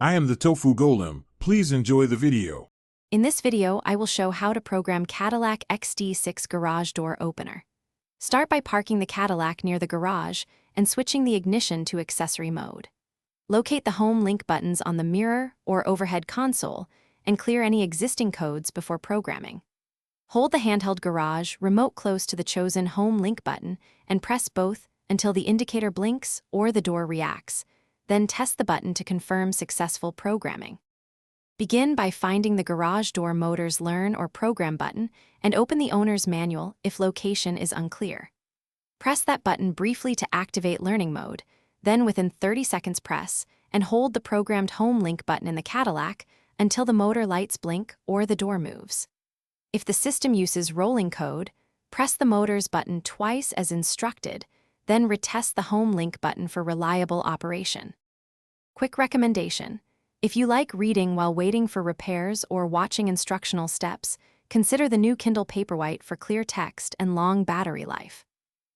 I am the Tofu Golem. Please enjoy the video. In this video, I will show how to program Cadillac XT6 garage door opener. Start by parking the Cadillac near the garage and switching the ignition to accessory mode. Locate the home link buttons on the mirror or overhead console and clear any existing codes before programming. Hold the handheld garage remote close to the chosen home link button and press both until the indicator blinks or the door reacts. Then test the button to confirm successful programming. Begin by finding the garage door motor's Learn or Program button and open the owner's manual if location is unclear. Press that button briefly to activate learning mode, then within 30 seconds press and hold the programmed home link button in the Cadillac until the motor lights blink or the door moves. If the system uses rolling code, press the motor's button twice as instructed, then retest the home link button for reliable operation. Quick recommendation: if you like reading while waiting for repairs or watching instructional steps, consider the new Kindle Paperwhite for clear text and long battery life.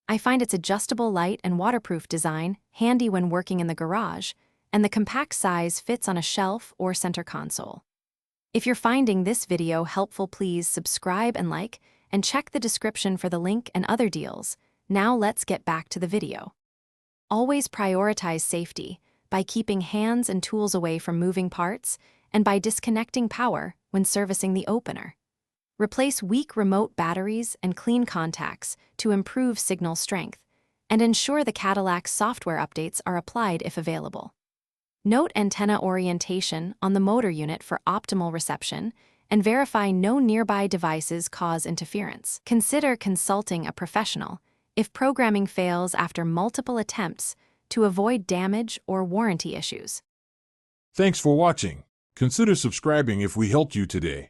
I find its adjustable light and waterproof design handy when working in the garage, and the compact size fits on a shelf or center console. If you're finding this video helpful, please subscribe and like, and check the description for the link and other deals. Now let's get back to the video. Always prioritize safety by keeping hands and tools away from moving parts and by disconnecting power when servicing the opener. Replace weak remote batteries and clean contacts to improve signal strength, and ensure the Cadillac's software updates are applied if available. Note antenna orientation on the motor unit for optimal reception, and verify no nearby devices cause interference. Consider consulting a professional if programming fails after multiple attempts to avoid damage or warranty issues. Thanks for watching. Consider subscribing if we helped you today.